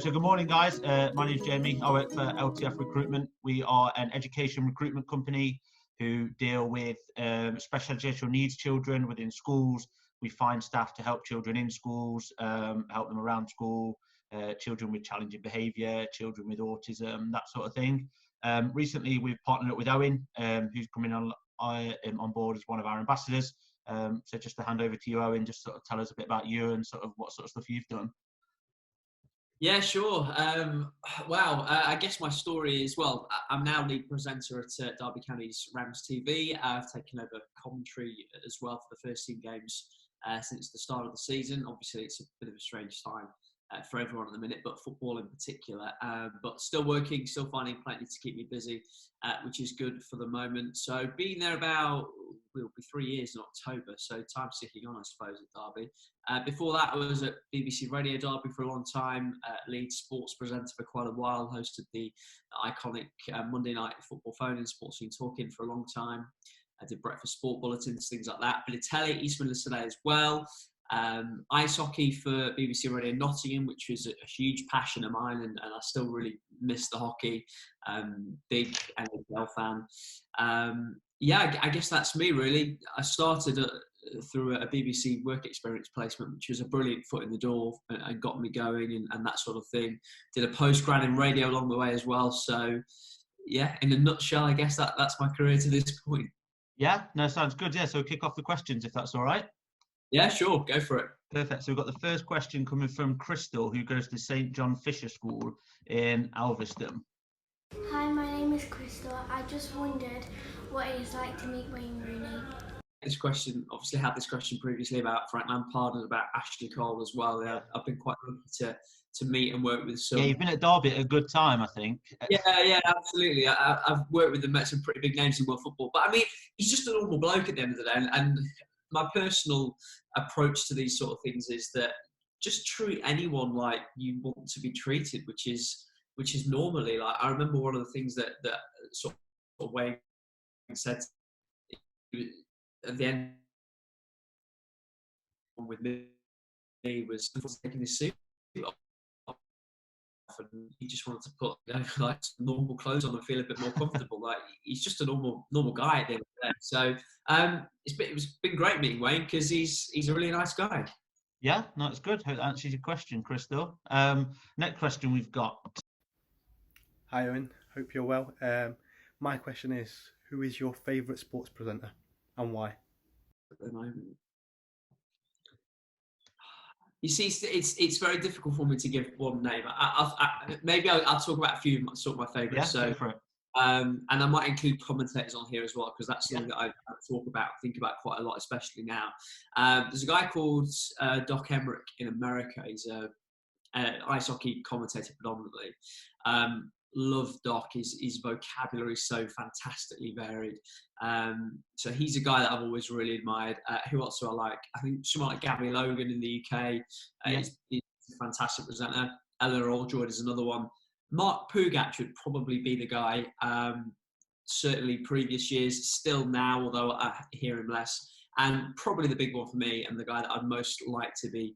So good morning, guys. My name is Jamie. I work for LTF Recruitment. We are an education recruitment company who deal with special educational needs children within schools. We find staff to help children in schools, help them around school, children with challenging behaviour, children with autism, that sort of thing. Recently, we've partnered up with Owen, who's coming on board as one of our ambassadors. So just to hand over to you, Owen, just sort of tell us a bit about you and sort of what sort of stuff you've done. Yeah, sure. I guess my story is, well, I'm now lead presenter at Derby County's Rams TV. I've taken over commentary as well for the first team games since the start of the season. Obviously, it's a bit of a strange time for everyone at the minute, but football in particular. But still working, still finding plenty to keep me busy, which is good for the moment. So being there about, will be 3 years in October, so time's ticking on, I suppose, at Derby. Before that, I was at BBC Radio Derby for a long time, lead sports presenter for quite a while, hosted the iconic Monday night football phone-in Sports Scene Talking for a long time. I did breakfast sport bulletins, things like that. Bit of telly, East Midlands Today as well. Ice hockey for BBC Radio Nottingham, which was a huge passion of mine, and I still really miss the hockey. Big NHL fan. I guess that's me really. I started through a BBC work experience placement, which was a brilliant foot in the door and got me going and that sort of thing. Did a postgrad in radio along the way as well. So yeah, in a nutshell, I guess that's my career to this point. Yeah, no, sounds good. Yeah, so we'll kick off the questions if that's all right. Yeah, sure, go for it. Perfect. So we've got the first question coming from Crystal, who goes to St John Fisher School in Alveston. Hi, my name is Crystal. I just wondered what it is like to meet Wayne Rooney. This question, obviously had this question previously about Frank Lampard and about Ashley Cole as well. Yeah, I've been quite lucky to meet and work with some. Yeah, you've been at Derby at a good time, I think. Yeah, absolutely. I've worked with them, met some pretty big names in world football. But I mean, he's just a normal bloke at the end of the day. And my personal approach to these sort of things is that just treat anyone like you want to be treated, which is normally, like, I remember one of the things that sort of Wayne said at the end with me was taking his suit off, and he just wanted to put like normal clothes on and feel a bit more comfortable. Like, he's just a normal guy at the end of the day. So it's been great meeting Wayne because he's a really nice guy. Yeah, no, it's good. Hope that answers your question, Crystal. Next question we've got. Hi Owen, hope you're well. My question is, who is your favourite sports presenter and why? At the moment, you see, it's very difficult for me to give one name. Maybe I'll talk about a few sort of my favourites. Yeah, go for it. And I might include commentators on here as well, because that's something that I think about quite a lot, especially now. There's a guy called Doc Emmerich in America. He's an ice hockey commentator predominantly. Love Doc. His vocabulary is so fantastically varied. So he's a guy that I've always really admired. Who else do I like? I think someone like Gabby Logan in the UK. He's a fantastic presenter. Ella Aldroyd is another one. Mark Pugac would probably be the guy. Certainly previous years, still now, although I hear him less. And probably the big one for me, and the guy that I'd most like to be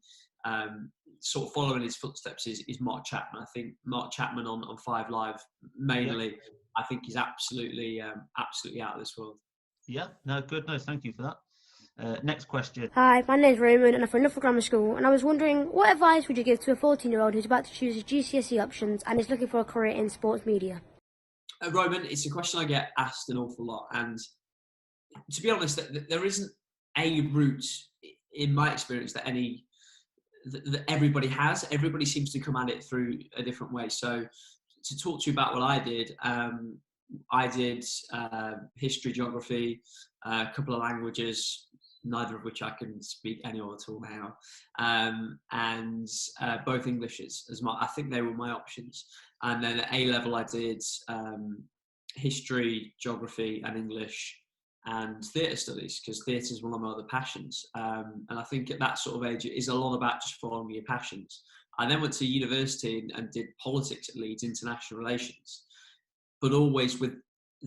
sort of following his footsteps is Mark Chapman. I think Mark Chapman on 5 Live mainly, I think he's absolutely out of this world. Yeah, no, good. No, thank you for that. Next question. Hi, my name is Raymond and I'm from Norfolk Grammar School, and I was wondering, what advice would you give to a 14-year-old who's about to choose his GCSE options and is looking for a career in sports media? Roman, it's a question I get asked an awful lot, and to be honest, there isn't a route in my experience that everybody has. Everybody seems to come at it through a different way. So to talk to you about what I did history, geography, a couple of languages, neither of which I can speak any of at all now, and both Englishes. I think they were my options. And then at A-level I did history, geography and English and theatre studies, because theatre is one of my other passions. And I think at that sort of age, it is a lot about just following your passions. I then went to university and did politics at Leeds, international relations, but always with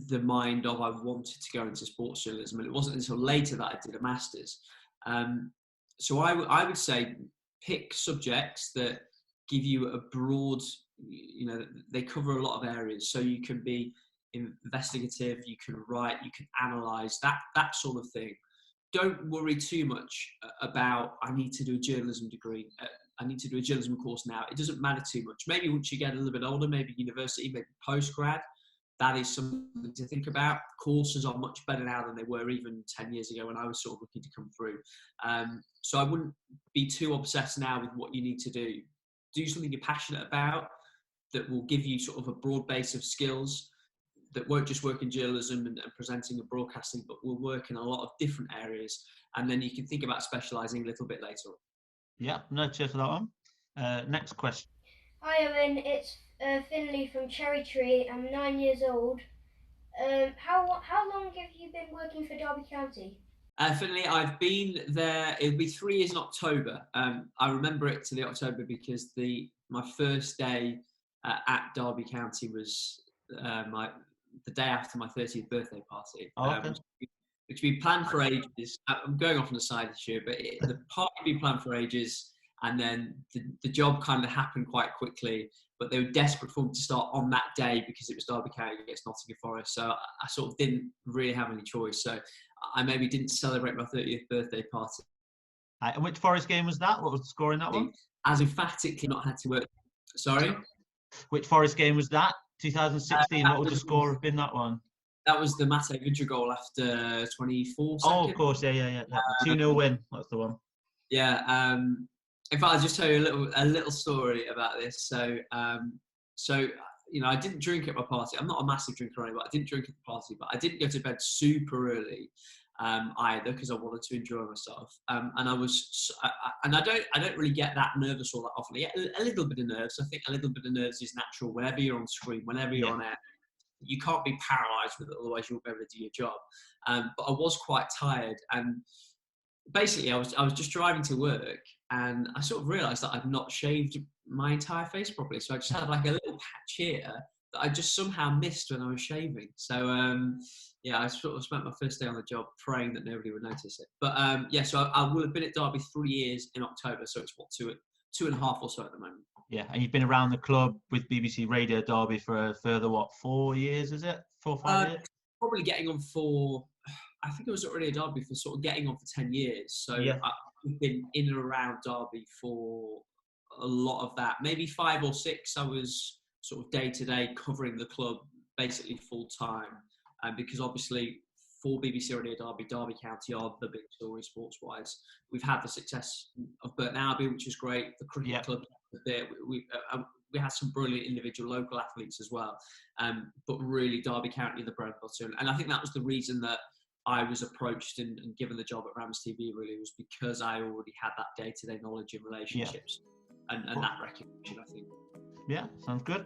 the mind of I wanted to go into sports journalism. And it wasn't until later that I did a master's. So I would say pick subjects that give you a broad, they cover a lot of areas. So you can be investigative, you can write, you can analyse, that sort of thing. Don't worry too much about, I need to do a journalism degree, I need to do a journalism course now. It doesn't matter too much. Maybe once you get a little bit older, maybe university, maybe postgrad, that is something to think about. Courses are much better now than they were even 10 years ago when I was sort of looking to come through. So I wouldn't be too obsessed now with what you need to do. Do something you're passionate about that will give you sort of a broad base of skills that won't just work in journalism and presenting and broadcasting, but will work in a lot of different areas. And then you can think about specialising a little bit later on. Yeah, no, cheers for that one. Next question. Hi Owen, it's Finley from Cherry Tree. I'm 9 years old. How long have you been working for Derby County? Finley, I've been there, it'll be 3 years in October. I remember it to the October because my first day at Derby County was the day after my 30th birthday party, Okay. which we planned for ages. I'm going off on the side this year, but the party had been planned for ages, and then the job kind of happened quite quickly, but they were desperate for me to start on that day because it was Derby County against Nottingham Forest, so I sort of didn't really have any choice. So I maybe didn't celebrate my 30th birthday party. And which Forest game was that? What was the score in that one? As emphatically not had to work. Sorry? Which Forest game was that? 2016. What would the score have been that one? That was the Mate Vidra goal after 24 seconds. Oh, of course, yeah. 2-0 win. That's the one. Yeah. In fact, I'll just tell you a little story about this. So, I didn't drink at my party. I'm not a massive drinker anyway. I didn't drink at the party, but I didn't go to bed super early either because I wanted to enjoy myself. And I don't really get that nervous all that often. I get a little bit of nerves. I think a little bit of nerves is natural whenever you're on screen, whenever you're on air. You can't be paralysed with it, otherwise you won't be able to do your job. But I was quite tired, and basically I was just driving to work, and I sort of realised that I'd not shaved my entire face properly. So I just had like a little patch here that I just somehow missed when I was shaving. So I sort of spent my first day on the job praying that nobody would notice it. But so I will have been at Derby 3 years in October. So it's two and a half or so at the moment. Yeah, and you've been around the club with BBC Radio Derby for a further, 4 years, is it? 4 or 5 years? Probably getting on for, I think it was already at Derby for sort of getting on for 10 years. So yeah. I've been in and around Derby for a lot of that. Maybe 5 or 6, I was sort of day-to-day covering the club, basically full-time. Because obviously, for BBC Radio Derby County are the big story sports-wise. We've had the success of Burton Albion, which is great. The cricket club there. We had some brilliant individual local athletes as well. But really, Derby County, the bread and butter. And I think that was the reason that I was approached and given the job at Rams TV, really, was because I already had that day-to-day knowledge and relationships and that recognition, I think. Yeah, sounds good.